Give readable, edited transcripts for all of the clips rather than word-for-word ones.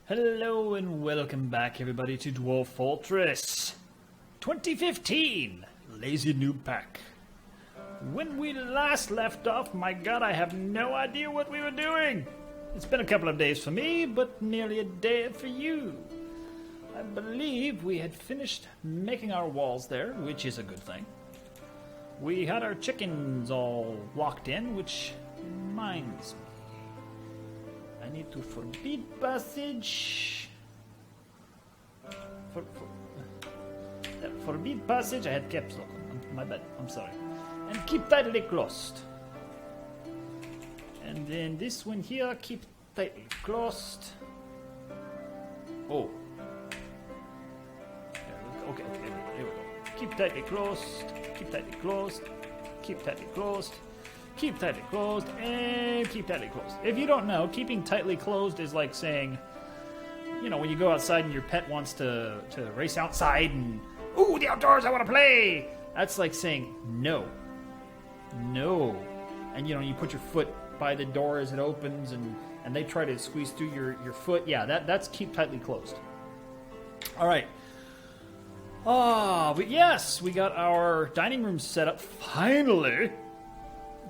Hello and welcome back everybody to Dwarf Fortress 2015 Lazy Noob Pack. When we last left off, my god, I have no idea what we were doing. It's been a couple of days for me, but nearly a day for you. I believe we had finished making our walls there, which is a good thing. We had our chickens all locked in, which reminds me. I need to forbid passage. Forbid passage, I had caps lock. My bad, I'm sorry. And keep tightly closed. And then this one here, keep tightly closed. Oh. Okay, here we go. Keep tightly closed, keep tightly closed, keep tightly closed. Keep tightly closed, and keep tightly closed. If you don't know, keeping tightly closed is like saying, you know, when you go outside and your pet wants to race outside and, ooh, the outdoors, I want to play! That's like saying, no. No. And, you know, you put your foot by the door as it opens and they try to squeeze through your foot. Yeah, that's keep tightly closed. All right. But yes, we got our dining room set up, finally.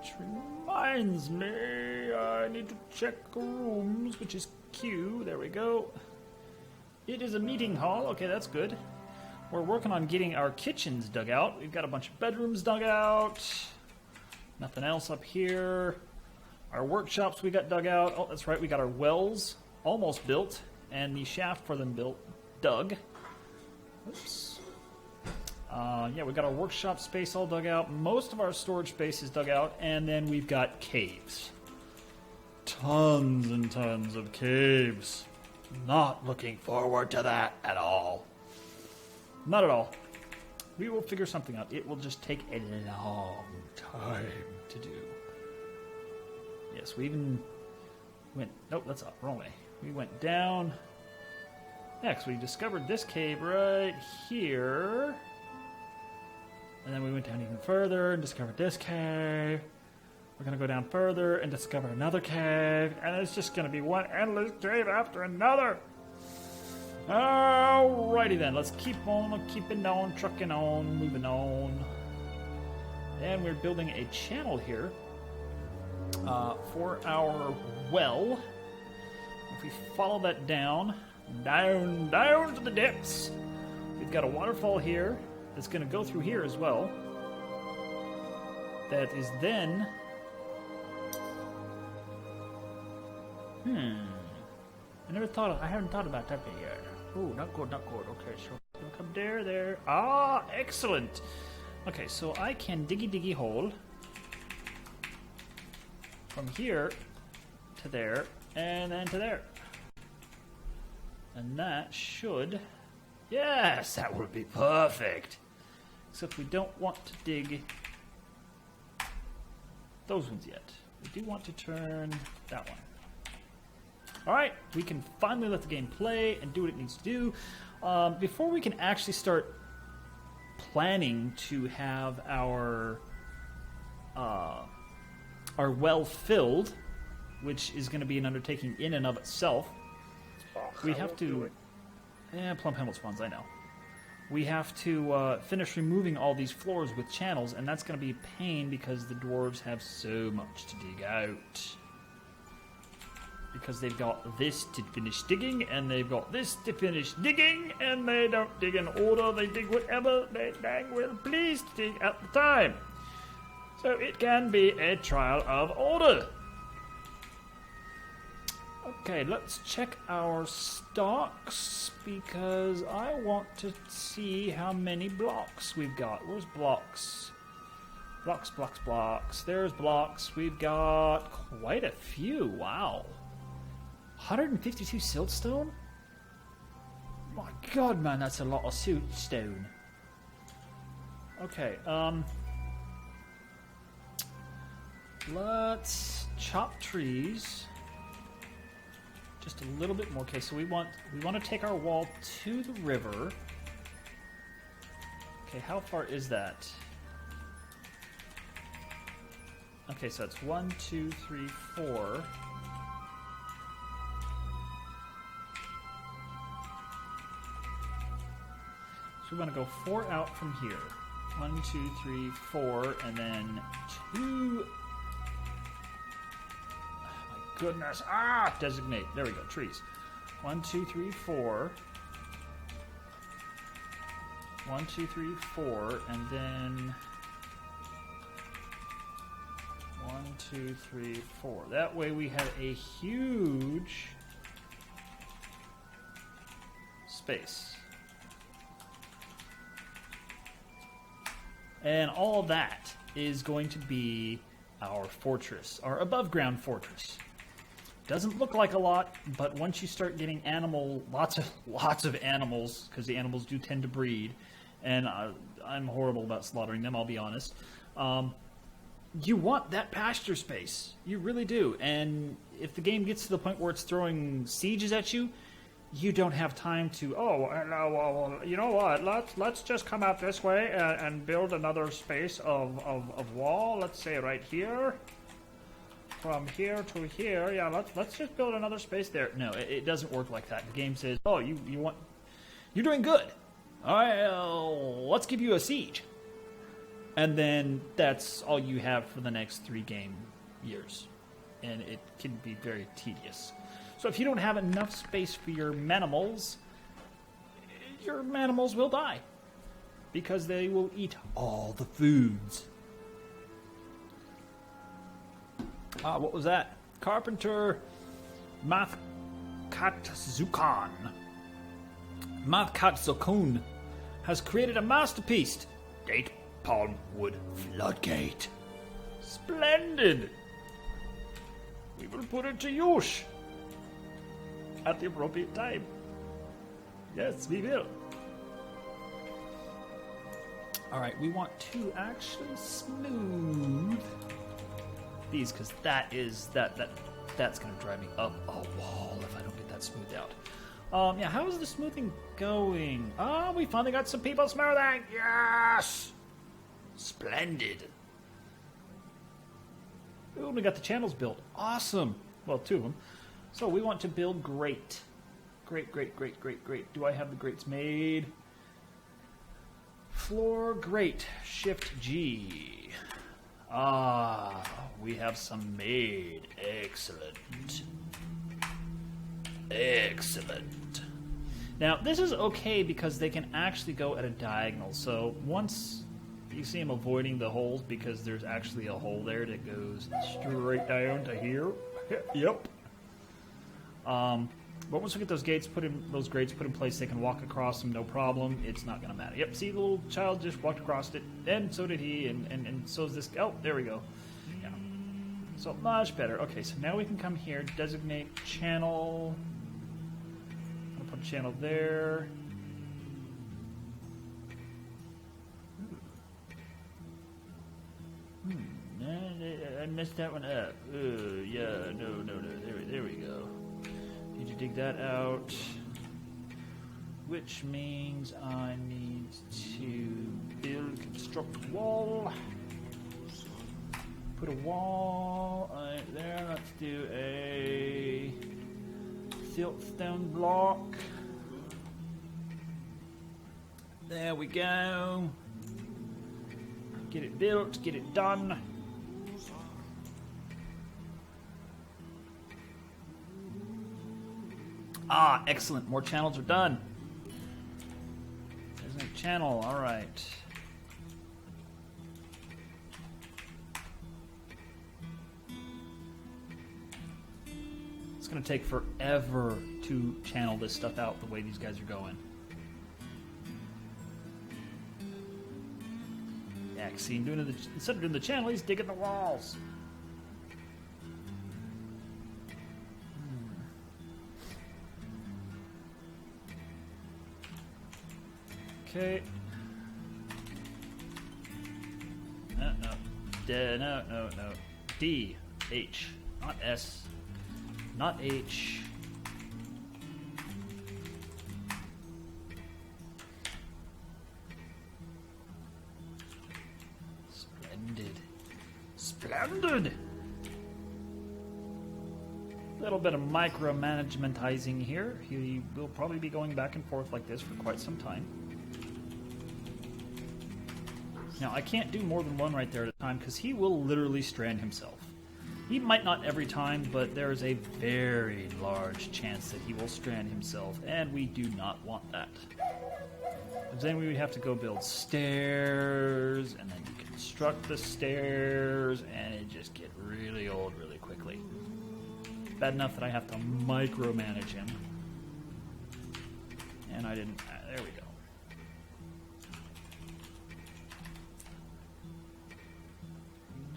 Which reminds me, I need to check rooms, which is Q. There we go. It is a meeting hall. Okay, that's good. We're working on getting our kitchens dug out. We've got a bunch of bedrooms dug out. Nothing else up here. Our workshops we got dug out. Oh, that's right. We got our wells almost built, and the shaft for them dug. Oops. Yeah, we got our workshop space all dug out. Most of our storage space is dug out, and then we've got caves. Tons and tons of caves. Not looking forward to that at all. Not at all. We will figure something out. It will just take a long time to do. Yes, we even went... Nope, that's up. Wrong way. We went down. Next, we discovered this cave right here. And then we went down even further and discovered this cave. We're going to go down further and discover another cave. And it's just going to be one endless cave after another. Alrighty then. Let's keep on keeping on, trucking on, moving on. And we're building a channel here for our well. If we follow that down to the depths, we've got a waterfall here. It's going to go through here as well. That is then... I haven't thought about that yet. Oh, not good, not good. Okay, so look up there. Ah, excellent. Okay, so I can diggy hole from here to there, and then to there. And that should... Yes, that would be perfect. Except we don't want to dig those ones yet. We do want to turn that one. Alright, we can finally let the game play and do what it needs to do. Before we can actually start planning to have our well filled, which is going to be an undertaking in and of itself, we have to... Plum Hamlet spawns, I know. We have to finish removing all these floors with channels, and that's going to be a pain because the dwarves have so much to dig out. Because they've got this to finish digging, and they've got this to finish digging, and they don't dig in order, they dig whatever they dang well please to dig at the time. So it can be a trial of order. Okay, let's check our stocks, because I want to see how many blocks we've got. Where's blocks? Blocks. There's blocks. We've got quite a few. Wow. 152 siltstone? My god, man, that's a lot of siltstone. Okay, let's chop trees. Just a little bit more. Okay, so we want to take our wall to the river. Okay, how far is that? Okay, so it's 1, 2, 3, 4. So we want to go 4 out from here. 1, 2, 3, 4, and then 2. Oh my goodness. Ah! Designate. There we go. Trees. 1, 2, 3, 4. 1, 2, 3, 4, and then 1, 2, 3, 4. That way we have a huge space. And all that is going to be our fortress, our above-ground fortress. Doesn't look like a lot, but once you start getting lots of animals, because the animals do tend to breed, and I'm horrible about slaughtering them, I'll be honest. You want that pasture space. You really do. And if the game gets to the point where it's throwing sieges at you, you don't have time to, you know what, let's just come out this way and build another space of wall, let's say right here. From here to here, yeah, let's just build another space there. No, it doesn't work like that. The game says, oh, you're doing good. All right, let's give you a siege. And then that's all you have for the next 3 game years. And it can be very tedious. So if you don't have enough space for your manimals will die. Because they will eat all the foods. What was that? Carpenter Mathkatzukon has created a masterpiece. Date palm wood floodgate. Splendid! We will put it to use at the appropriate time. Yes, we will. Alright, we want to actually smooth these, because that's going to drive me up a wall if I don't get that smoothed out. Yeah, how is the smoothing going? Oh, we finally got some people smoothing! Yes! Splendid. Ooh, we got the channels built. Awesome. Well, 2 of them. So we want to build grate. Great. Do I have the grates made? Floor grate. Shift G. We have some made. Excellent. Now, this is okay because they can actually go at a diagonal. So once you see them avoiding the holes because there's actually a hole there that goes straight down to here. Yep. But once we get those grates put in place, they can walk across them, no problem. It's not going to matter. Yep, see, the little child just walked across it, and so did he, and so is this. Oh, there we go. Yeah. So much better. Okay, so now we can come here, designate channel. I'm going to put a channel there. I messed that one up. Yeah, no. There we go. Need to dig that out. Which means I need to construct a wall. Put a wall right there. Let's do a siltstone block. There we go. Get it built, get it done. Excellent. More channels are done. There's a channel. All right. It's going to take forever to channel this stuff out the way these guys are going. Yeah, see, instead of doing the channel, he's digging the walls. Okay. No. D. H. Not S. Not H. Splendid. A little bit of micromanagementizing here. He will probably be going back and forth like this for quite some time. Now, I can't do more than one right there at a time because he will literally strand himself. He might not every time, but there is a very large chance that he will strand himself, and we do not want that. Because then we would have to go build stairs, and then construct the stairs, and it just get really old really quickly. Bad enough that I have to micromanage him. And I didn't... there we go.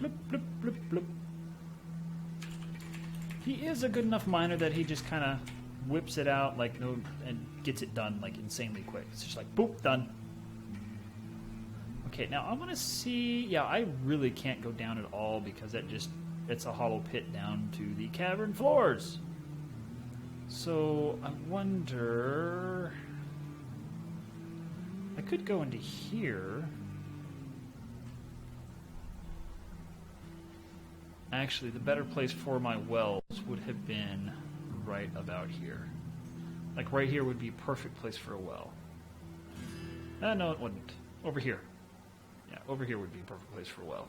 Bloop, bloop, bloop, bloop. He is a good enough miner that he just kind of whips it out like no and gets it done like insanely quick. It's just like boop, done. Okay, now I want to see. Yeah, I really can't go down at all because it's a hollow pit down to the cavern floors. So I wonder. I could go into here. Actually, the better place for my wells would have been right about here. Like right here would be a perfect place for a well. No, it wouldn't. Over here. Yeah, over here would be a perfect place for a well.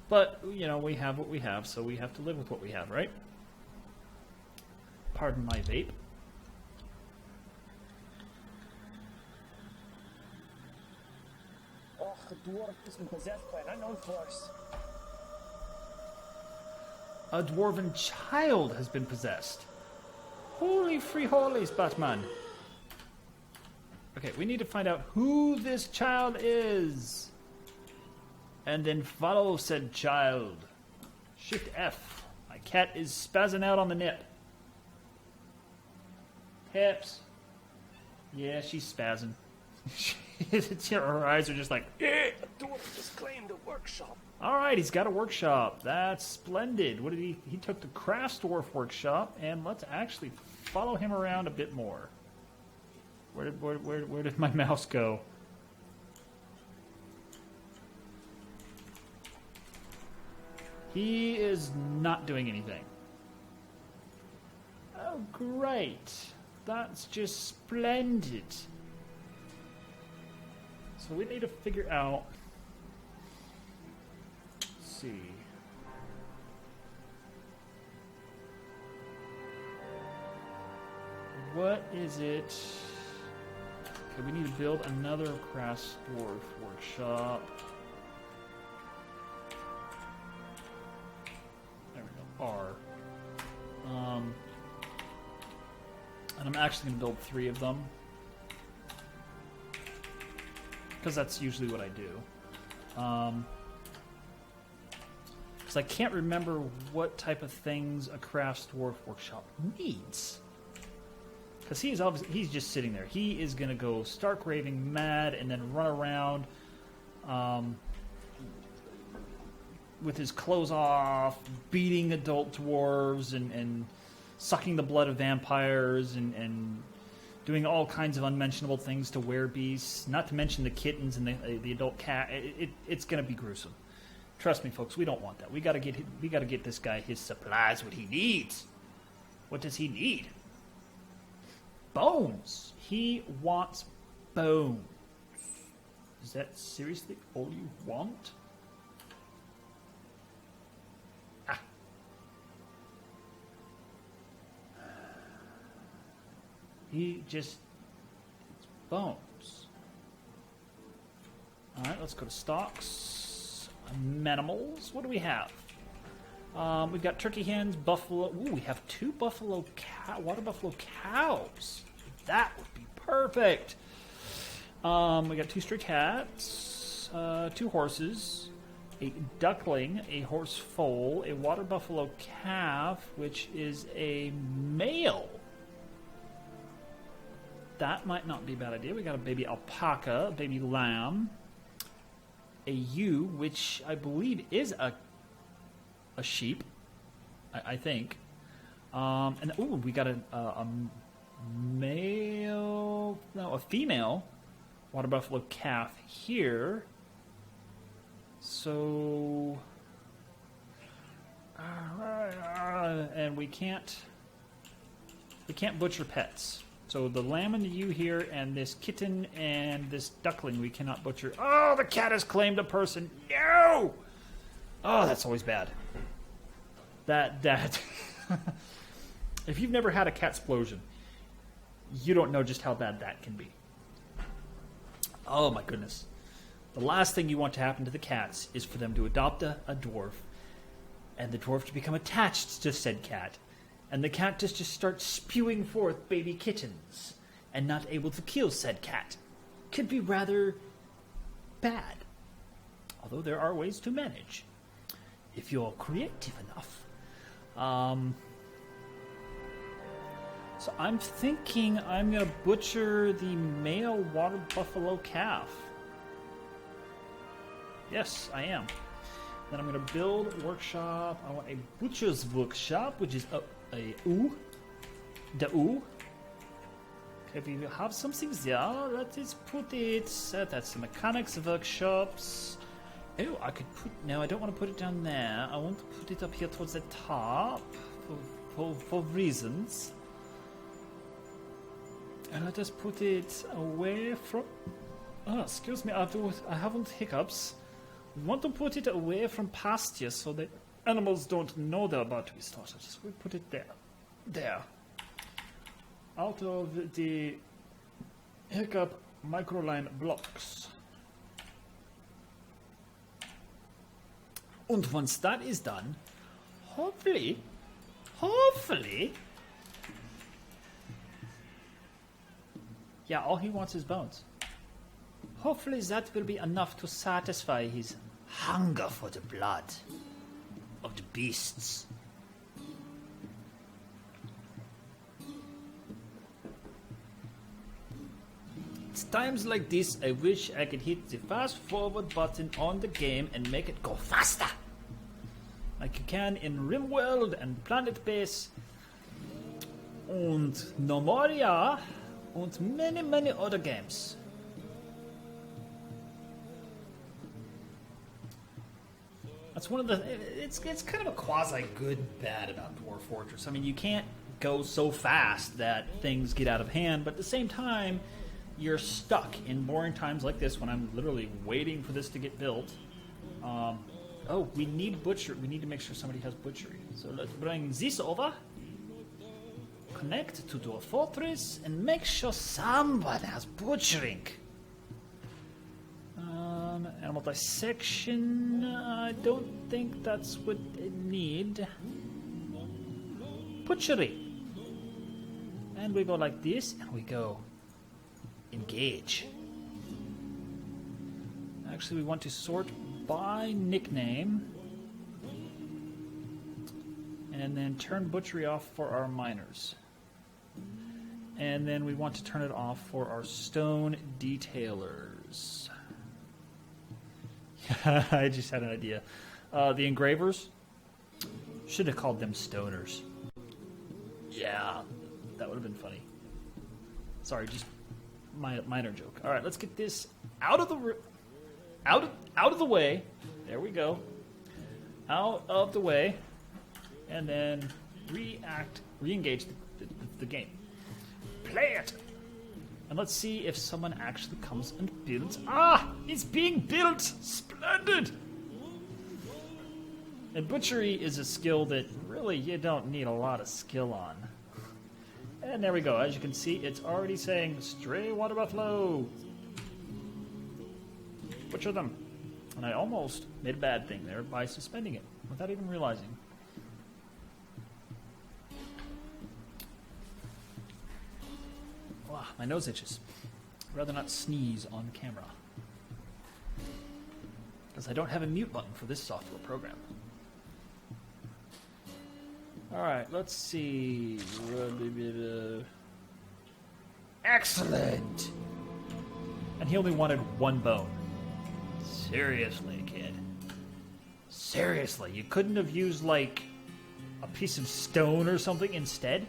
But, you know, we have what we have, so we have to live with what we have, right? Pardon my vape. Oh, the dwarf has been possessed by an unknown force. A dwarven child has been possessed. Holy free holies, Batman. Okay, we need to find out who this child is. And then follow said child. Shift F. My cat is spazzing out on the nip. Hips. Yeah, she's spazzing. Her eyes are just like... The dwarf just claimed a workshop. Alright, he's got a workshop. That's splendid. What did he... He took the Crafts Dwarf workshop, and let's actually follow him around a bit more. Where did my mouse go? He is not doing anything. Oh, great. That's just splendid. So we need to figure out... Let's see. What is it? Okay, we need to build another Crafts Dwarf workshop. There we go. R. And I'm actually going to build 3 of them. Because that's usually what I do. Because I can't remember what type of things a Crafts Dwarf workshop needs. Because he's just sitting there. He is going to go stark raving mad and then run around with his clothes off, beating adult dwarves and sucking the blood of vampires and doing all kinds of unmentionable things to werebeasts, not to mention the kittens and the adult cat. It's going to be gruesome. Trust me, folks, we don't want that. We got to get this guy his supplies, what he needs. What does he need? Bones. He wants bones. Is that seriously all you want? Ah. He just... It's bones. Alright, let's go to stocks. Manimals. What do we have? We've got turkey hens, buffalo... Ooh, we have 2 water buffalo cows. That would be perfect. We got 2 stray cats, 2 horses, a duckling, a horse foal, a water buffalo calf, which is a male. That might not be a bad idea. We got a baby alpaca, a baby lamb, a ewe, which I believe is a sheep, I think. And ooh, we got a female water buffalo calf here. So, and we can't butcher pets. So the lamb and the ewe here, and this kitten and this duckling we cannot butcher. Oh, the cat has claimed a person. No! Oh, that's always bad. That. If you've never had a cat explosion, you don't know just how bad that can be. Oh my goodness. The last thing you want to happen to the cats is for them to adopt a dwarf, and the dwarf to become attached to said cat, and the cat just start spewing forth baby kittens, and not able to kill said cat. Could be rather bad. Although there are ways to manage, if you're creative enough. So I'm thinking I'm going to butcher the male water buffalo calf. Yes, I am. Then I'm going to build a workshop. I want a butcher's workshop, which is the okay, if you have something there, let us put it. That's the mechanics workshops. Oh, I could put. No, I don't want to put it down there. I want to put it up here towards the top for reasons. And let us put it away from. Oh, excuse me, I haven't hiccups. We want to put it away from pasture so that animals don't know they're about to be slaughtered. So we put it there. There. Out of the hiccup microline blocks. And once that is done, hopefully, yeah, all he wants is bones. Hopefully that will be enough to satisfy his hunger for the blood of the beasts. It's times like this I wish I could hit the fast forward button on the game and make it go faster. Like you can in RimWorld and Planet Base and Nomoria and many other games. That's one of the. It's kind of a quasi good bad about Dwarf Fortress. I mean, you can't go so fast that things get out of hand, but at the same time, you're stuck in boring times like this when I'm literally waiting for this to get built. Oh, we need butcher. We need to make sure somebody has butchery. So let's bring this over. Connect to Dwarf Fortress and make sure someone has butchering. Animal dissection, I don't think that's what I need. Butchery. And we go like this, and we go engage. Actually, we want to sort by nickname. And then turn butchery off for our miners. And then we want to turn it off for our stone detailers. I just had an idea. The engravers, should have called them stoners. Yeah, that would have been funny. Sorry, just minor joke. All right, let's get this out of the out of the way. There we go. Out of the way, and then re-engage the game. Play it. And let's see if someone actually comes and builds. Ah! It's being built! Splendid! And butchery is a skill that really you don't need a lot of skill on. And there we go. As you can see, it's already saying, stray water buffalo! Butcher them. And I almost made a bad thing there by suspending it without even realizing. My nose itches. I'd rather not sneeze on camera. Because I don't have a mute button for this software program. Alright, let's see. Excellent! And he only wanted one bone. Seriously, kid. Seriously, you couldn't have used, like, a piece of stone or something instead?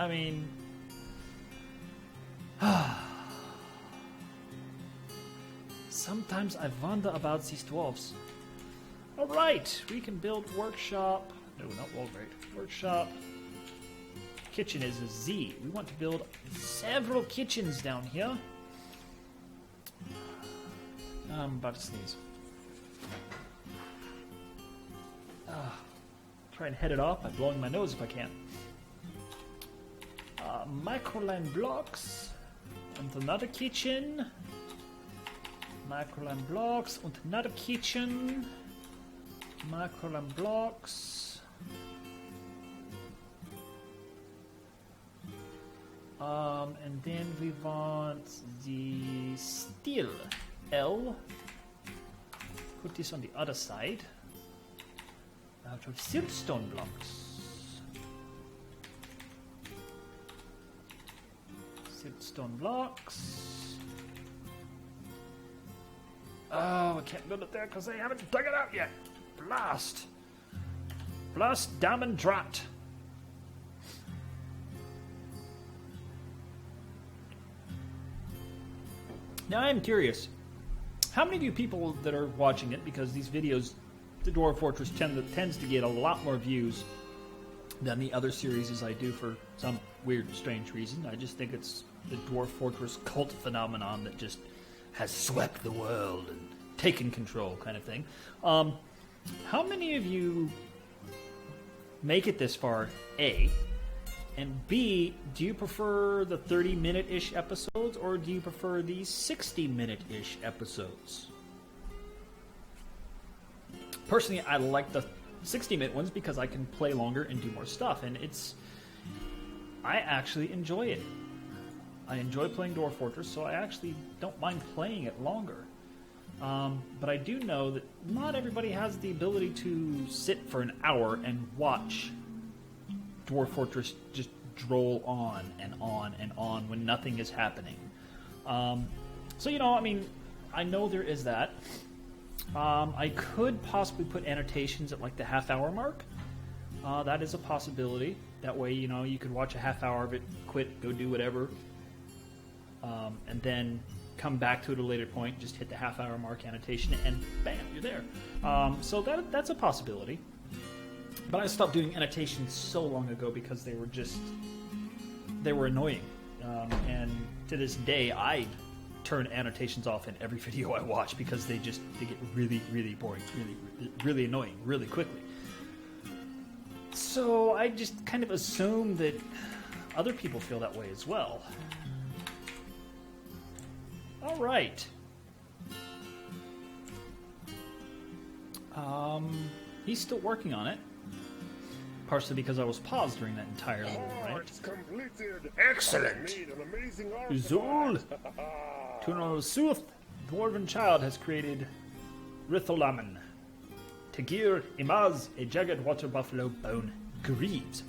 I mean, sometimes I wonder about these dwarves. Alright, we can build workshop. No, not wall grade. Workshop. kitchen is a Z. We want to build several kitchens down here. I'm about to sneeze. Try and head it off by blowing my nose if I can. Microline blocks and another kitchen. Microline blocks and another kitchen. Microline blocks. And then we want the steel L. Put this on the other side. To siltstone blocks. Siltstone blocks. Oh, I can't build it there because I haven't dug it out yet. Blast. Blast, damn and drat. Now I'm curious. How many of you people that are watching it, because these videos, the Dwarf Fortress tends to get a lot more views than the other series I do for some weird, strange reason. I just think it's the Dwarf Fortress cult phenomenon that just has swept the world and taken control kind of thing. How many of you make it this far, A? And B, do you prefer the 30-minute-ish episodes, or do you prefer the 60-minute-ish episodes? Personally, I like the 60-minute ones because I can play longer and do more stuff, and I actually enjoy it. I enjoy playing Dwarf Fortress, so I actually don't mind playing it longer. But I do know that not everybody has the ability to sit for an hour and watch Dwarf Fortress just droll on and on and on when nothing is happening. So, you know, I mean, I know there is that. I could possibly put annotations at like the half-hour mark. That is a possibility. That way, you know, you could watch a half hour of it, quit, go do whatever, and then come back to it at a later point, just hit the half-hour mark annotation, and bam, you're there. So that's a possibility. But I stopped doing annotations so long ago because they were annoying. And to this day, I turn annotations off in every video I watch because they get really, really boring, really, really annoying, really quickly. So I just kind of assume that other people feel that way as well. All right. He's still working on it. Partially because I was paused during that entire level, right? It's completed. Excellent! Made an amazing Zul! Tuno Suth, dwarven child, has created Ritholaman. Tagir, Imaz, a jagged water buffalo bone. Greaves.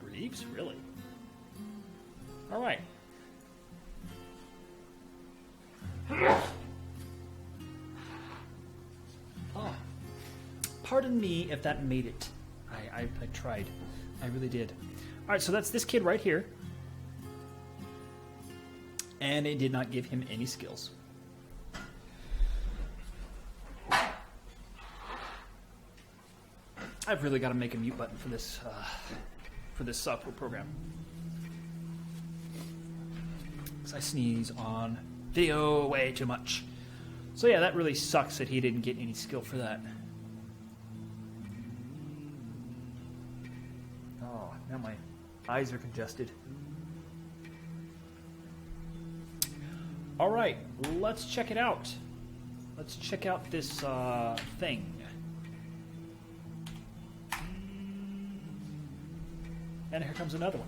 Greaves? Really? Alright. Oh. Pardon me if that made it. I tried. I really did. Alright, so that's this kid right here. And it did not give him any skills. I've really got to make a mute button for this software program. Because I sneeze on video way too much. So yeah, that really sucks that he didn't get any skill for that. Oh, now my eyes are congested. All right, let's check it out. Let's check out this thing. And here comes another one.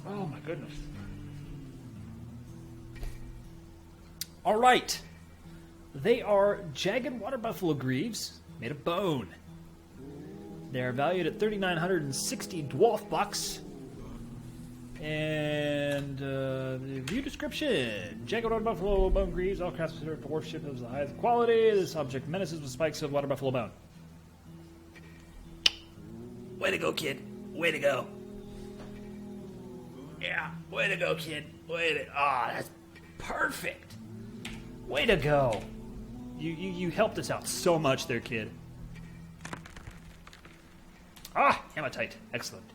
Oh my goodness. All right. They are jagged water buffalo greaves made of bone. They are valued at 3,960 dwarf bucks. And the view description: jagged water buffalo bone greaves, all crafts considered dwarfship of the highest quality. This object menaces with spikes of water buffalo bone. Way to go, kid. Way to go. Yeah, way to go, kid. That's perfect. Way to go. You helped us out so much there, kid. Ah, hematite. Excellent.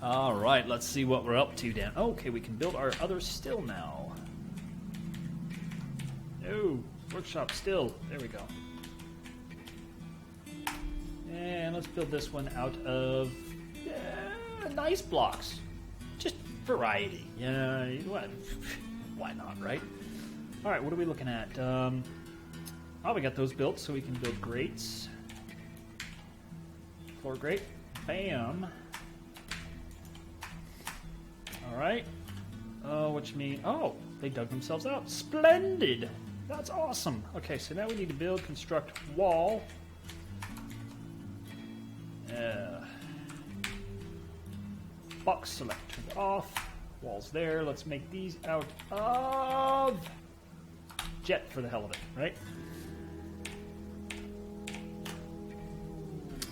All right, let's see what we're up to, Dan. Okay, we can build our other still now. Oh, workshop still. There we go. And let's build this one out of nice blocks. Just variety. Yeah, what? Why not, right? All right, what are we looking at? Oh, we got those built, so we can build grates. Floor grate. Bam. All right. Oh, what you mean? Oh, they dug themselves out. Splendid. That's awesome. Okay, so now we need to build, construct wall. Box selector off. Walls there. Let's make these out of jet for the hell of it, right?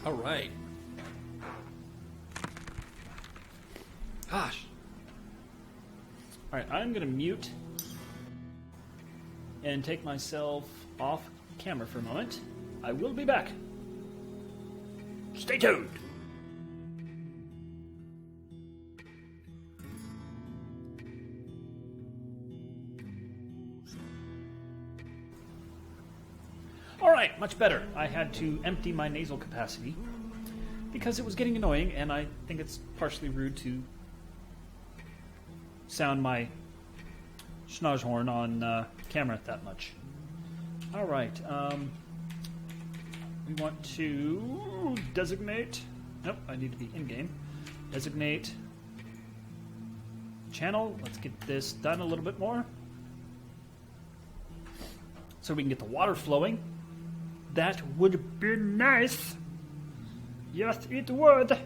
All right. Gosh. All right, I'm going to mute and take myself off camera for a moment. I will be back. Stay tuned. All right, much better. I had to empty my nasal capacity because it was getting annoying, and I think it's partially rude to sound my schnozzhorn on camera that much. All right, we want to designate. Nope, I need to be in game. Designate channel. Let's get this done a little bit more so we can get the water flowing. That would be nice. Yes, it would.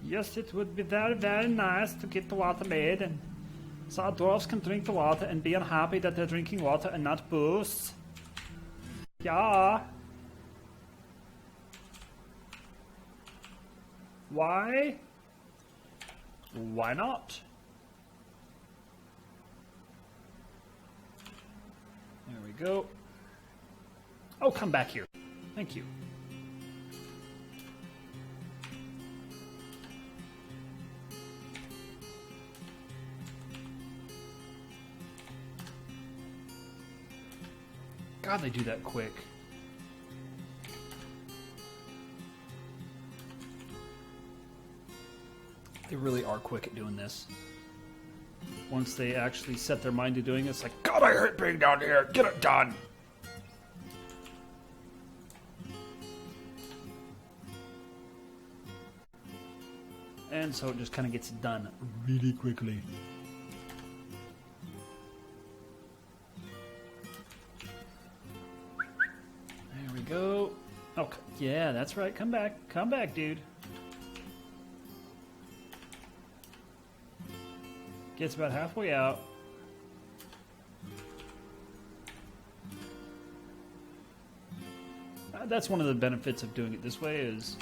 Yes, it would be very, very nice to get the water made, and so our dwarves can drink the water and be unhappy that they're drinking water and not booze. Yeah. Why? Why not? There we go. Oh, come back here. Thank you. God, they do that quick. They really are quick at doing this. Once they actually set their mind to doing it, it's like, God, I hate being down here. Get it done. And so it just kind of gets done really quickly. There we go. Oh, yeah, that's right. Come back. Come back, dude. Gets about halfway out. That's one of the benefits of doing it this way is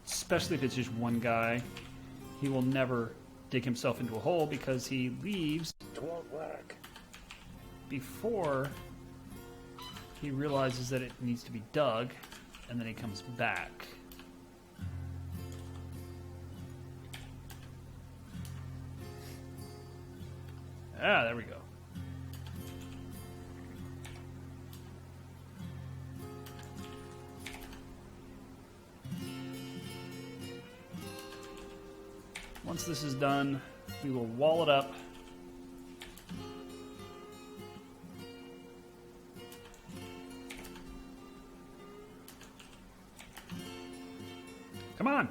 especially if it's just one guy, he will never dig himself into a hole because he leaves It won't work. before he realizes that it needs to be dug, and then he comes back. Ah, there we go. Once this is done, we will wall it up. Come on.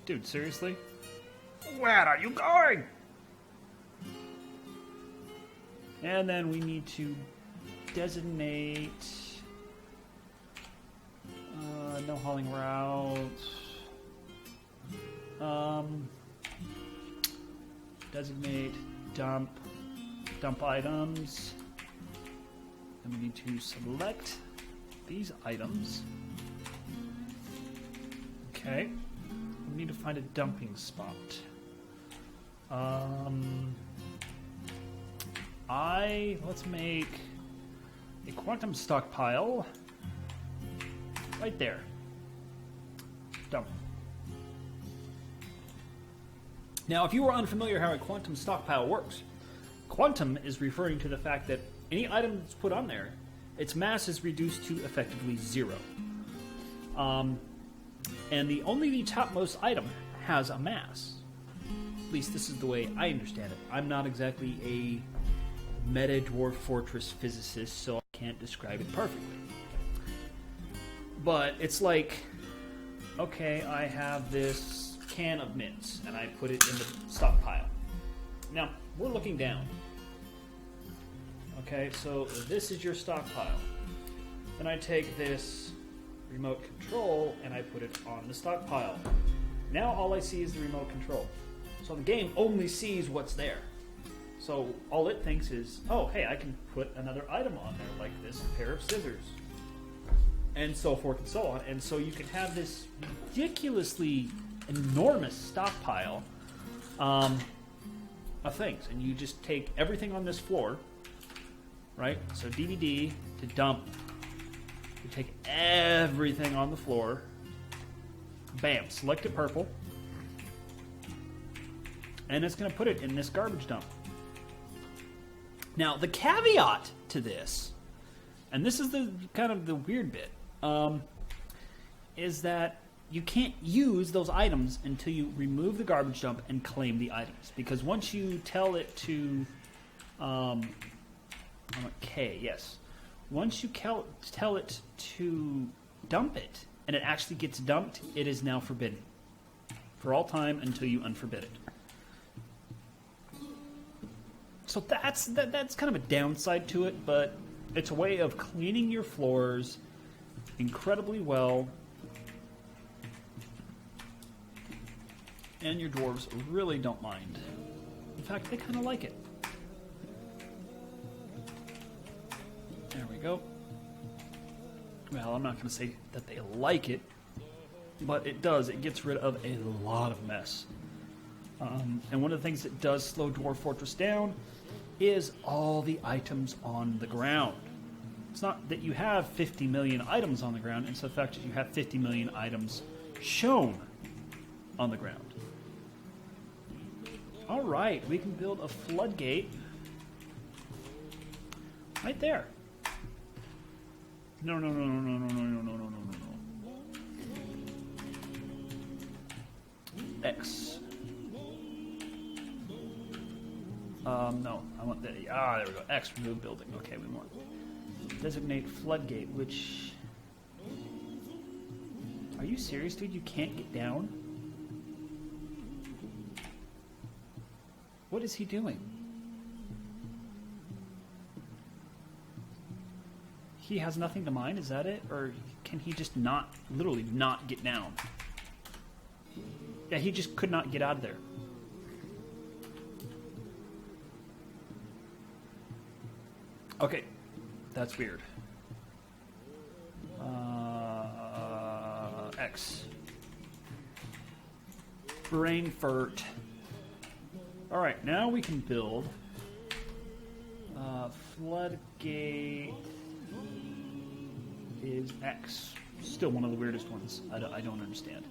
Dude, seriously? Where are you going? And then we need to designate no hauling routes. Designate dump items. And we need to select these items. Okay. We need to find a dumping spot. Let's make a quantum stockpile right there. Dump. Now, if you are unfamiliar how a quantum stockpile works, quantum is referring to the fact that any item that's put on there, its mass is reduced to effectively 0. And only the topmost item has a mass. At least this is the way I understand it. I'm not exactly a meta dwarf fortress physicist, so I can't describe it perfectly. But it's like, okay, I have this can of mints, and I put it in the stockpile. Now, we're looking down. Okay, so this is your stockpile. Then I take this remote control, and I put it on the stockpile. Now all I see is the remote control. So the game only sees what's there. So all it thinks is, oh, hey, I can put another item on there, like this pair of scissors. And so forth and so on. And so you can have this ridiculously enormous stockpile of things. And you just take everything on this floor, right? So DVD to dump. You take everything on the floor. Bam, select it purple. And it's going to put it in this garbage dump. Now, the caveat to this, and this is the kind of the weird bit, is that you can't use those items until you remove the garbage dump and claim the items. Because once you tell it to, yes. Once you tell it to dump it, and it actually gets dumped, it is now forbidden. For all time until you unforbid it. So that's kind of a downside to it, but it's a way of cleaning your floors incredibly well. And your dwarves really don't mind. In fact, they kind of like it. There we go. Well, I'm not going to say that they like it, but it does. It gets rid of a lot of mess. And one of the things that does slow Dwarf Fortress down is all the items on the ground. It's not that you have 50 million items on the ground, it's the fact that you have 50 million items shown on the ground. All right, we can build a floodgate right there. No. X. No, I want that. There we go. X, remove building. Okay, we want designate floodgate, which... Are you serious, dude? You can't get down? What is he doing? He has nothing to mine, is that it? Or can he just literally not get down? Yeah, he just could not get out of there. Okay, that's weird. X. Brainfurt. Alright, now we can build floodgate is X. Still one of the weirdest ones. I don't understand.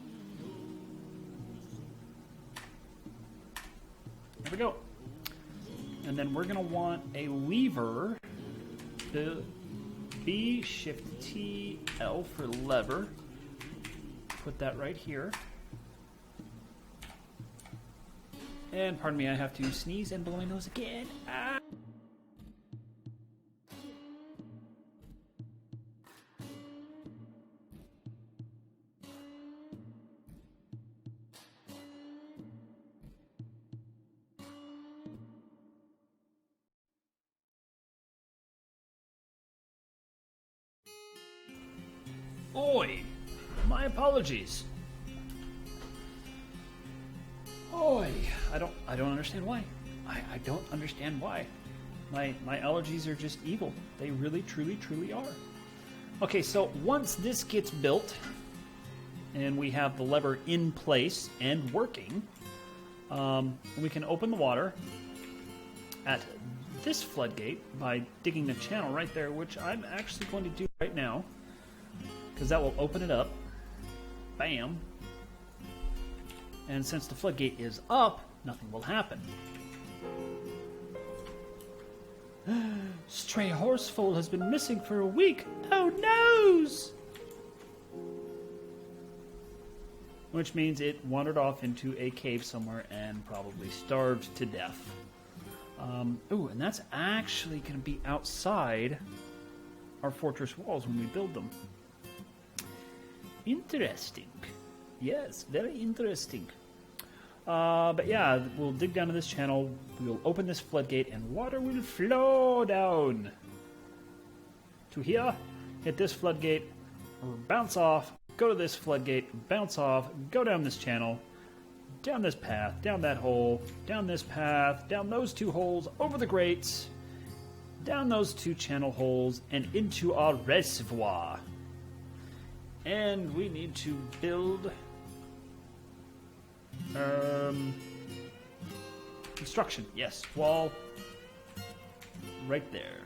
There we go. And then we're going to want a lever. The B, Shift T, L for lever. Put that right here. And pardon me, I have to sneeze and blow my nose again. Ah. Oi! My apologies. Oi! I don't understand why. I don't understand why. My allergies are just evil. They really, truly, truly are. Okay, so once this gets built, and we have the lever in place and working, we can open the water at this floodgate by digging the channel right there, which I'm actually going to do right now, because that will open it up. Bam. And since the floodgate is up, nothing will happen. Stray horsefoal has been missing for a week. Oh noes! Which means it wandered off into a cave somewhere and probably starved to death. Ooh, and that's actually going to be outside our fortress walls when we build them. Interesting. Yes, very interesting. But yeah, we'll dig down to this channel, we'll open this floodgate, and water will flow down to here, hit this floodgate, bounce off, go to this floodgate, bounce off, go down this channel, down this path, down that hole, down this path, down those two holes, over the grates, down those two channel holes, and into our reservoir. And we need to build construction. Yes, wall right there.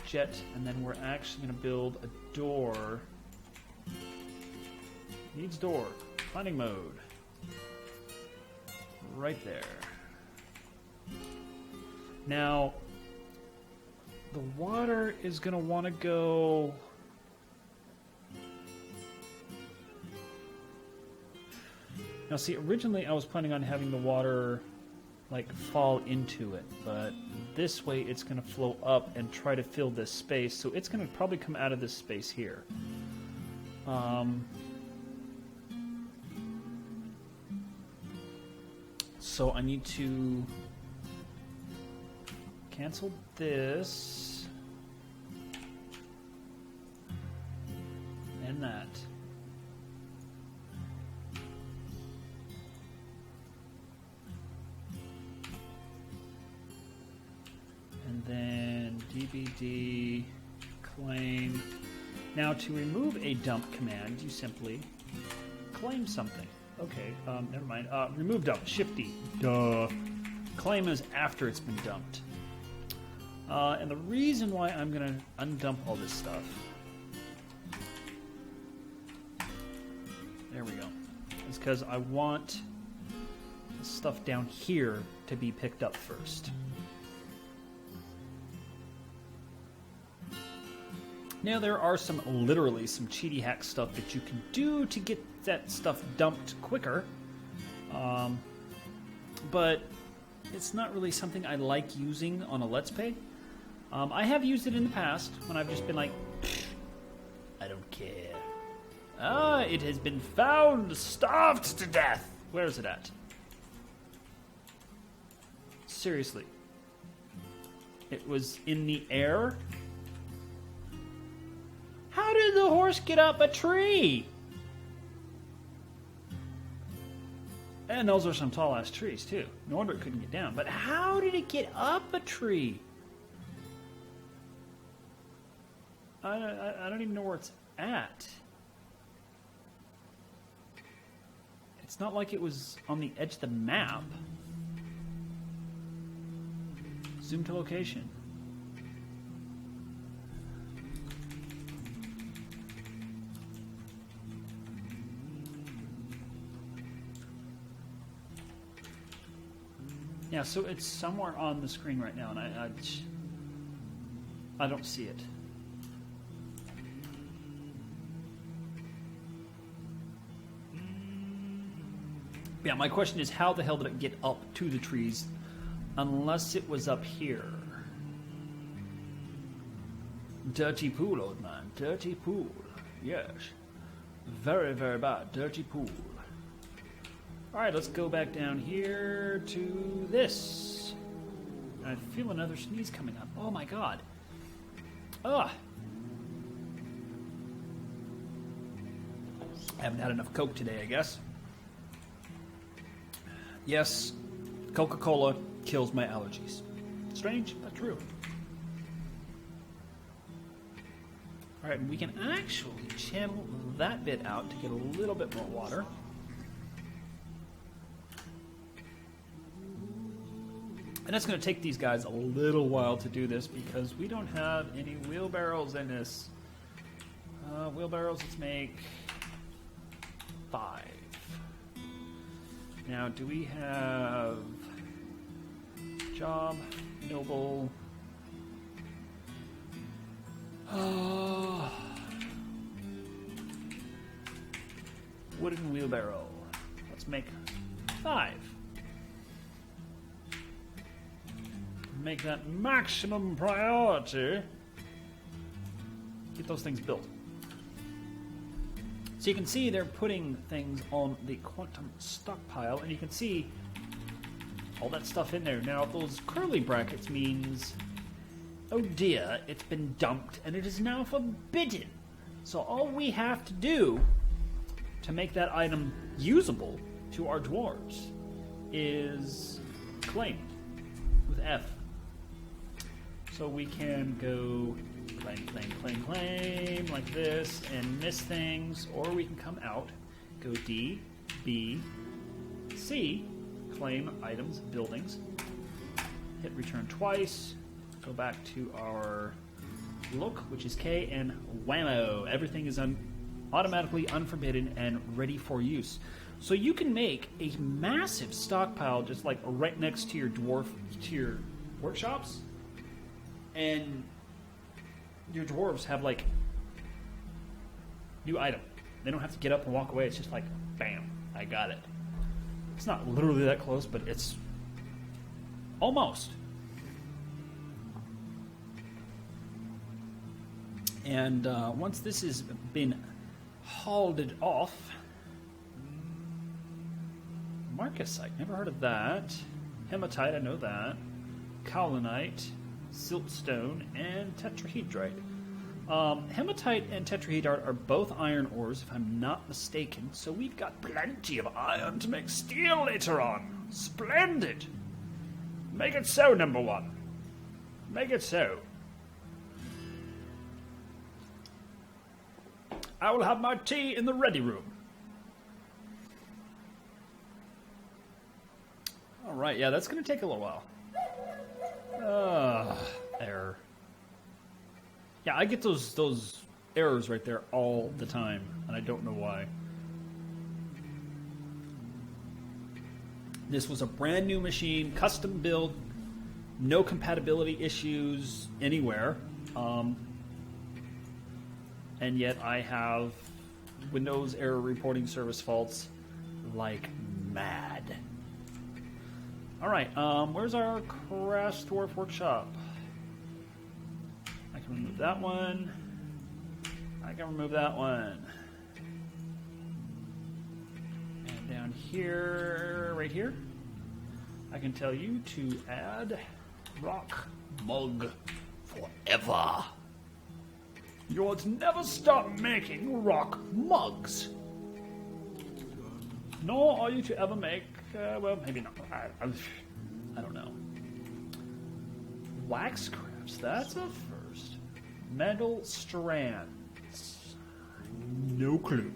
Jet, and then we're actually going to build a door. Needs door. Planning mode. Right there. Now, the water is going to want to go... Now see, originally I was planning on having the water like fall into it, but this way it's going to flow up and try to fill this space, so it's going to probably come out of this space here. So I need to cancel this and that. And then dbd claim. Now to remove a dump command, you simply claim something. Okay, never mind. Remove dump, Shift-D. Duh. Claim is after it's been dumped. And the reason why I'm going to undump all this stuff... There we go. Is because I want the stuff down here to be picked up first. Now there are literally some cheaty hack stuff that you can do to get that stuff dumped quicker, but it's not really something I like using on a Let's Play. I have used it in the past when I've just been like, I don't care. Ah, it has been found, starved to death. Where is it at? Seriously. It was in the air? How did the horse get up a tree? And those are some tall-ass trees, too. No wonder it couldn't get down. But how did it get up a tree? I don't even know where it's at. It's not like it was on the edge of the map. Zoom to location. Yeah, so it's somewhere on the screen right now, and I don't see it. Yeah, my question is, how the hell did it get up to the trees unless it was up here? Dirty pool, old man. Dirty pool. Yes. Very, very bad. Dirty pool. Alright, let's go back down here to this. I feel another sneeze coming up. Oh my god. Ugh. I haven't had enough Coke today, I guess. Yes, Coca-Cola kills my allergies. Strange, but true. Alright, and we can actually channel that bit out to get a little bit more water. And it's going to take these guys a little while to do this because we don't have any wheelbarrows in this. Wheelbarrows, let's make 5. Now, do we have job, noble? Wooden wheelbarrow. Let's make 5. Make that maximum priority. Get those things built. So you can see they're putting things on the quantum stockpile, and you can see all that stuff in there. Now, those curly brackets means, oh dear, it's been dumped, and it is now forbidden. So all we have to do to make that item usable to our dwarves is claim with F. So we can go claim like this and miss things, or we can come out, go D, B, C, claim items, buildings, hit return twice, go back to our look, which is K, and whammo, everything is automatically unforbidden and ready for use. So you can make a massive stockpile just like right next to your workshops, and your dwarves have like new item. They don't have to get up and walk away. It's just like, bam, I got it. It's not literally that close, but it's almost. And once this has been hauled off, Marcasite, never heard of that. Hematite, I know that. Kaolinite, siltstone, and tetrahedrite. Hematite and tetrahedrite are both iron ores, if I'm not mistaken, so we've got plenty of iron to make steel later on. Splendid! Make it so, number 1. Make it so. I will have my tea in the ready room. Alright, yeah, that's going to take a little while. Error. Yeah, I get those errors right there all the time, and I don't know why. This was a brand new machine, custom build, no compatibility issues anywhere, and yet I have Windows error reporting service faults like mad. Alright, where's our Crash Dwarf Workshop? I can remove that one. I can remove that one. And down here, right here, I can tell you to add rock mug forever. You'll never stop making rock mugs. Nor are you to ever make, well, maybe not. I don't know. Wax crafts, that's a first. Metal strands. No clue.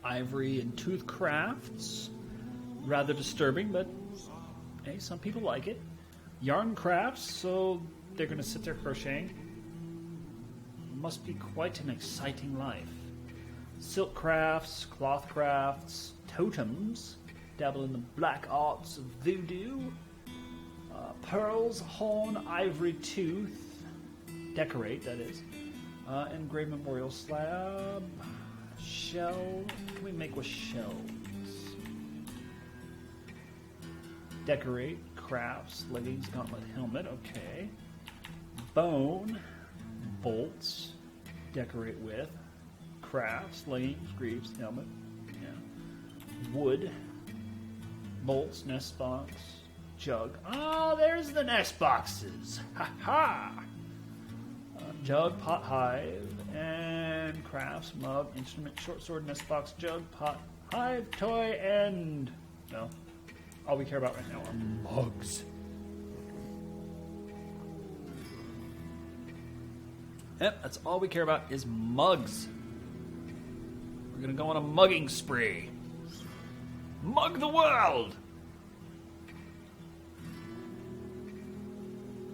Ivory and tooth crafts. Rather disturbing, but hey, some people like it. Yarn crafts, so they're going to sit there crocheting. Must be quite an exciting life. Silk crafts, cloth crafts, totems, dabble in the black arts of voodoo, pearls, horn, ivory tooth, decorate, that is, engraved memorial slab, shell, what can we make with shells? Decorate, crafts, leggings, gauntlet, helmet, okay. Bone, bolts, decorate with, crafts, leggings, greaves, helmet, yeah. Wood, bolts, nest box, jug. Oh, there's the nest boxes. Ha ha! Jug, pot, hive, and crafts, mug, instrument, short sword, nest box, jug, pot, hive, toy, and no. All we care about right now are mugs. Yep, that's all we care about is mugs. We're gonna go on a mugging spree. Mug the world!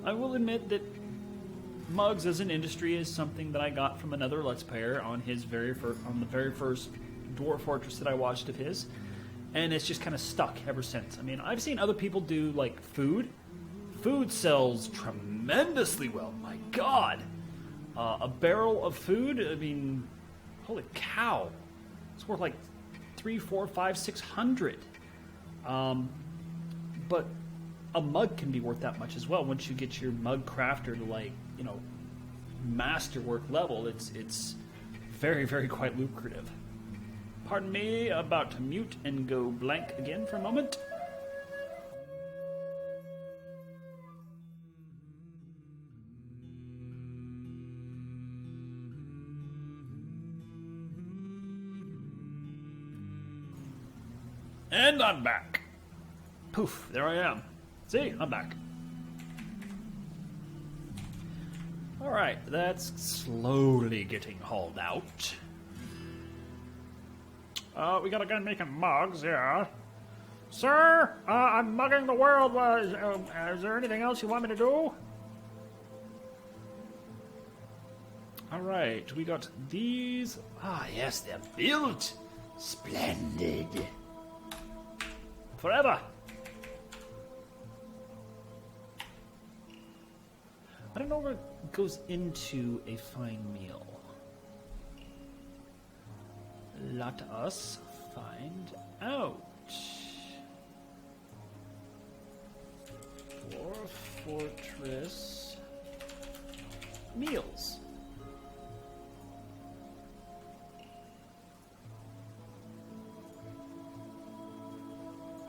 I will admit that mugs as an industry is something that I got from another Let's Player on the very first Dwarf Fortress that I watched of his, and it's just kind of stuck ever since. I mean, I've seen other people do like food. Food sells tremendously well. My God, a barrel of food. I mean, holy cow, it's worth like 3, 4, 5, 600. But a mug can be worth that much as well once you get your mug crafter to, like, you know, masterwork level. It's very, very quite lucrative. Pardon me, about to mute and go blank again for a moment. And I'm back. Poof, there I am. See, I'm back. Alright, that's slowly getting hauled out. We got a guy making mugs, yeah. Sir, I'm mugging the world. Is there anything else you want me to do? Alright, we got these. Ah, yes, they're built. Splendid. Forever. I don't know what goes into a fine meal. Let us find out. Dwarf Fortress meals.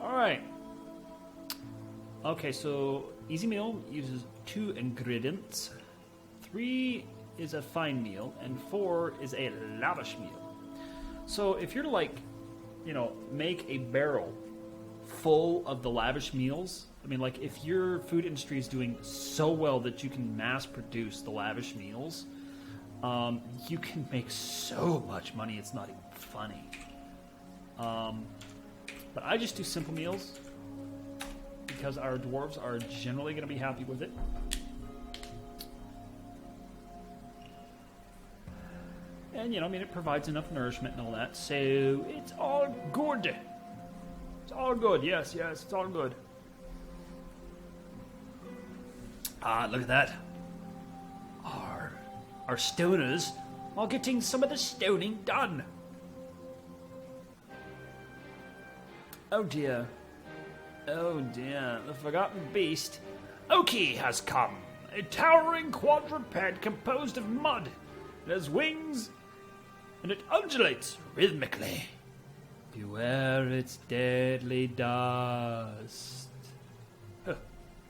Alright. Okay, so easy meal uses 2 ingredients. 3 is a fine meal, and 4 is a lavish meal. So if you're to, like, you know, make a barrel full of the lavish meals, I mean, like, if your food industry is doing so well that you can mass produce the lavish meals, you can make so much money it's not even funny. But I just do simple meals because our dwarves are generally going to be happy with it. And, you know, I mean, it provides enough nourishment and all that, so it's all good. It's all good, yes, it's all good. Ah, look at that. Our stoners are getting some of the stoning done. Oh dear. Oh dear, the forgotten beast. Oki has come, a towering quadruped composed of mud. It has wings, and it undulates rhythmically. Beware its deadly dust. Oh,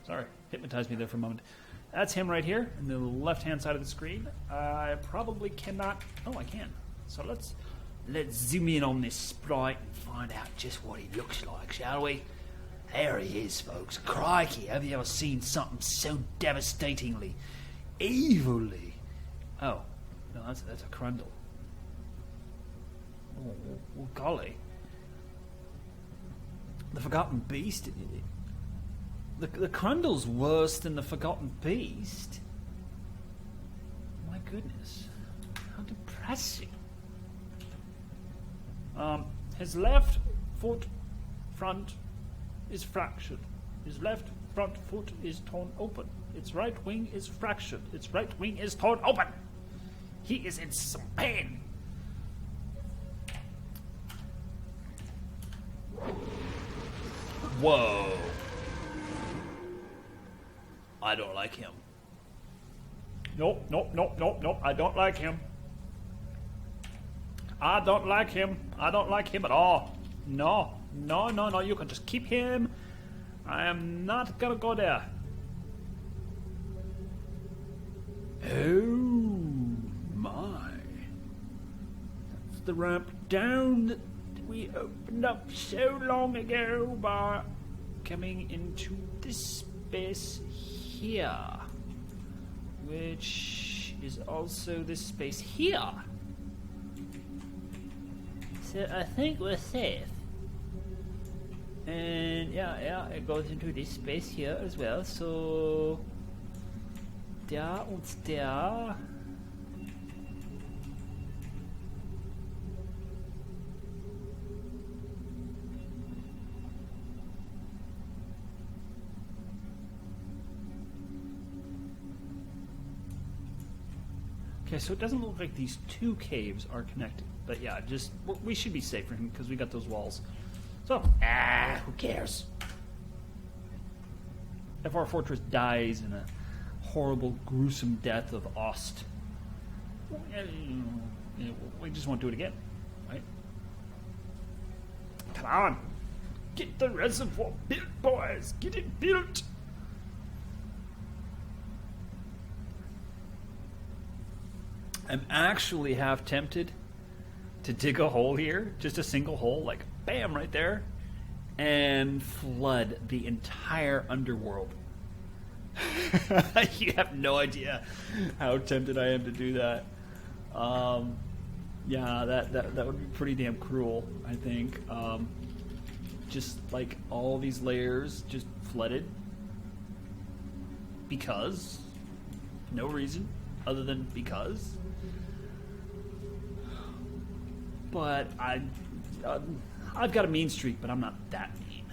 sorry, hypnotized me there for a moment. That's him right here, in the left-hand side of the screen. I probably cannot... Oh, I can. So let's zoom in on this sprite and find out just what he looks like, shall we? There he is, folks. Crikey, have you ever seen something so devastatingly, evilly... Oh, no, that's a crundle. Oh, golly. The Forgotten Beast... The Crundle's worse than the Forgotten Beast. My goodness. How depressing. His left foot front is fractured. His left front foot is torn open. Its right wing is fractured. Its right wing is torn open. He is in some pain. Whoa. I don't like him. Nope. I don't like him. I don't like him. I don't like him at all. No. You can just keep him. I am not gonna go there. Oh my. That's the ramp down that we opened up so long ago by coming into this space here, which is also this space here. So I think we're safe. And yeah, it goes into this space here as well. So da und da. Okay, so it doesn't look like these two caves are connected. But yeah, just we should be safe for him because we got those walls. So, who cares? If our fortress dies in a horrible, gruesome death of Ost, we just won't do it again, right? Come on! Get the reservoir built, boys! Get it built! I'm actually half tempted to dig a hole here, just a single hole, like bam, right there, and flood the entire underworld. You have no idea how tempted I am to do that. Yeah, that would be pretty damn cruel, I think. Just like all these layers just flooded because no reason other than because. But I've got a mean streak, but I'm not that mean.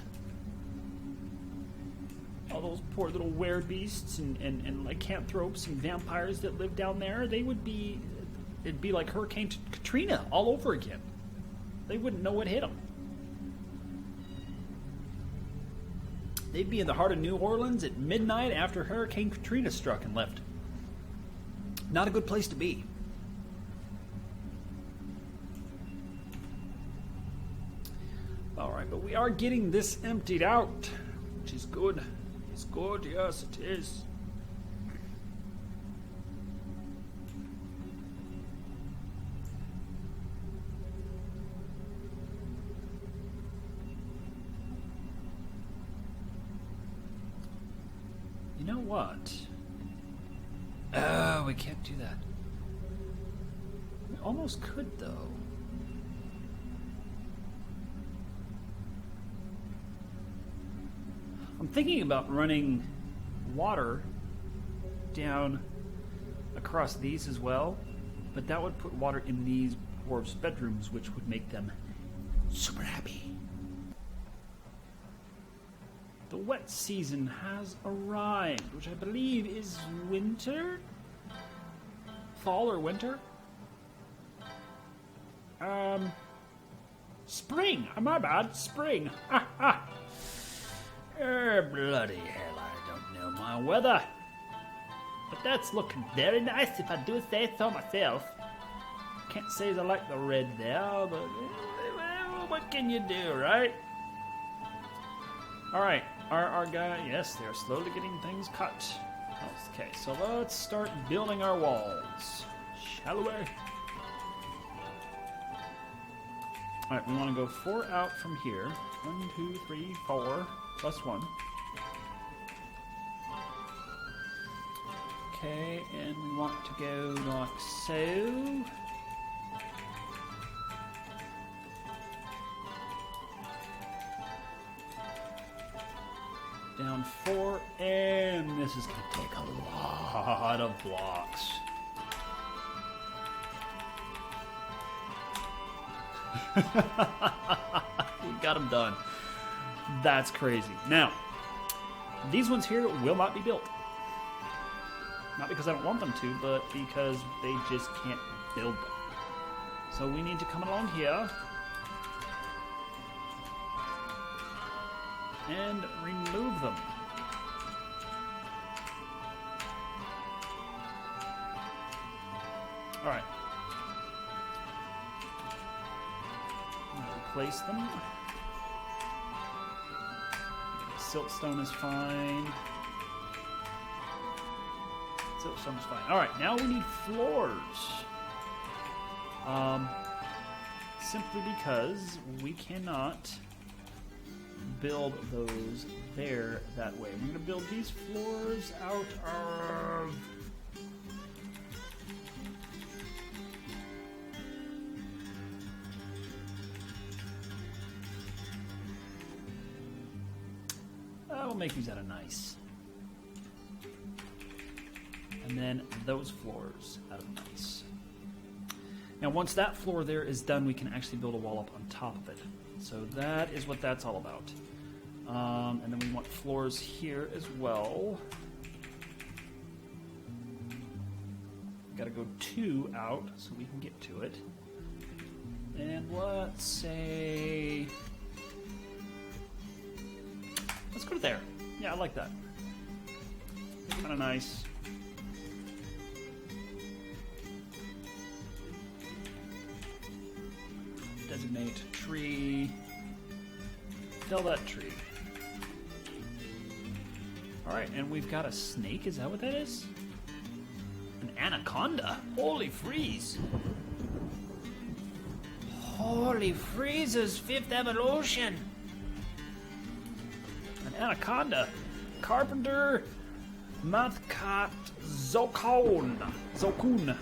All those poor little werebeasts and lycanthropes and vampires that live down there, it'd be like Hurricane Katrina all over again. They wouldn't know what hit them. They'd be in the heart of New Orleans at midnight after Hurricane Katrina struck and left. Not a good place to be. Alright, but we are getting this emptied out, which is good. It's good, yes, it is. You know what? Oh, we can't do that. We almost could, though. I'm thinking about running water down across these as well, but that would put water in these dwarves' bedrooms, which would make them super happy. The wet season has arrived, which I believe is winter? Fall or winter? Spring! My bad, spring! Ha ha! Bloody hell, I don't know my weather. But that's looking very nice if I do say so myself. Can't say I like the red there, but well, what can you do, right? Alright, our guy, yes, they're slowly getting things cut. Okay, so let's start building our walls, shall we? Alright, we want to go 4 out from here. 1, 2, 3, 4. Plus 1. Okay, and we want to go like so. Down 4, and this is going to take a lot of blocks. We got them done. That's crazy. Now, these ones here will not be built. Not because I don't want them to, but because they just can't build them. So we need to come along here and remove them. Alright. Replace them. Siltstone is fine. Siltstone is fine. Alright, now we need floors. Simply because we cannot build those there that way. We're going to build these floors out of I'll make these out of nice. And then those floors out of nice. Now once that floor there is done, we can actually build a wall up on top of it. So that is what that's all about. And then we want floors here as well. Got to go 2 out so we can get to it. And let's say... let's go to there. Yeah, I like that. Kind of nice. Designate tree. Fill that tree. Alright, and we've got a snake. Is that what that is? An anaconda? Holy freeze! Holy freezes! 5th evolution! An anaconda. Carpenter Mathkat Zokun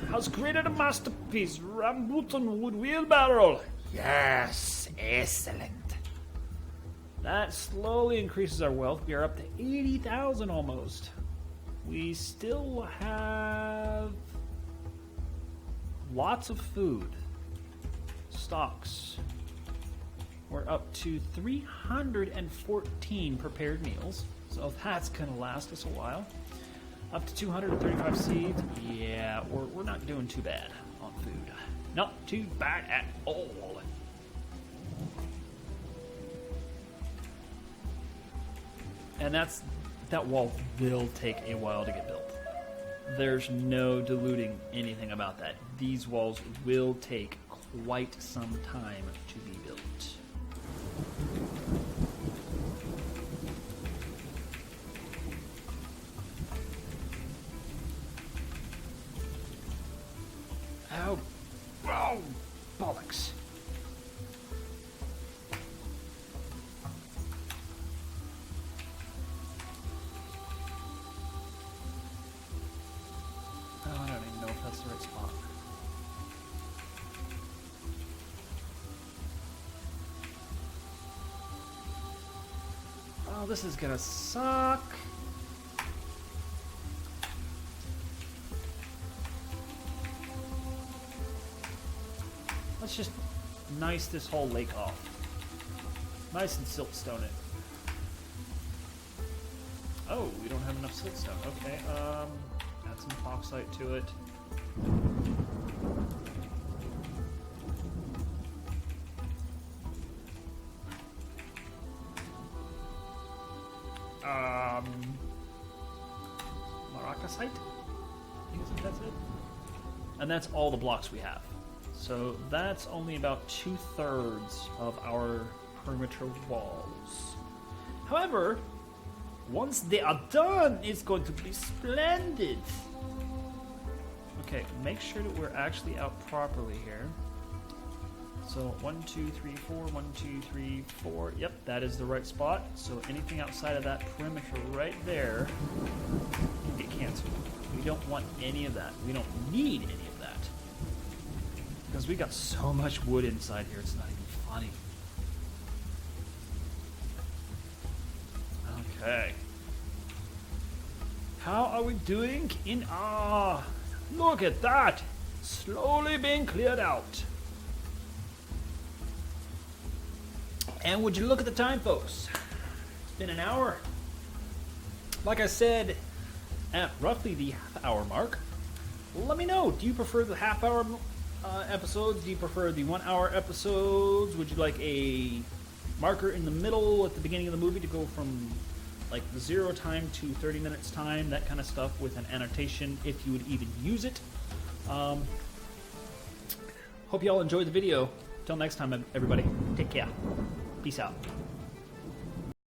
has created a masterpiece. Rambutan wood wheelbarrow. Yes, excellent. That slowly increases our wealth. We are up to 80,000 almost. We still have lots of food. Stocks. We're up to 314 prepared meals. So that's going to last us a while. Up to 235 seeds. Yeah, we're not doing too bad on food. Not too bad at all. And that wall will take a while to get built. There's no diluting anything about that. These walls will take quite some time to be built. Oh, oh, bollocks. Oh, I don't even know if that's the right spot. Oh, this is gonna suck. Let's just nice this whole lake off. Nice and siltstone it. Oh, we don't have enough siltstone. Okay, add some bauxite to it. Maracasite? I think that's it. And that's all the blocks we have. So that's only about 2/3 of our perimeter walls. However, once they are done, it's going to be splendid. Okay, make sure that we're actually out properly here. So 1, 2, 3, 4, 1, 2, 3, 4. Yep, that is the right spot. So anything outside of that perimeter right there can get canceled. We don't want any of that. We don't need any of that. Because we got so much wood inside here, it's not even funny. Okay. How are we doing in... look at that! Slowly being cleared out. And would you look at the time, folks? It's been an hour. Like I said, at roughly the half-hour mark, let me know. Do you prefer the half-hour episodes? Do you prefer the 1-hour episodes? Would you like a marker in the middle at the beginning of the movie to go from like 0 time to 30 minutes time? That kind of stuff with an annotation if you would even use it. Hope you all enjoyed the video. Till next time, everybody. Take care. Peace out.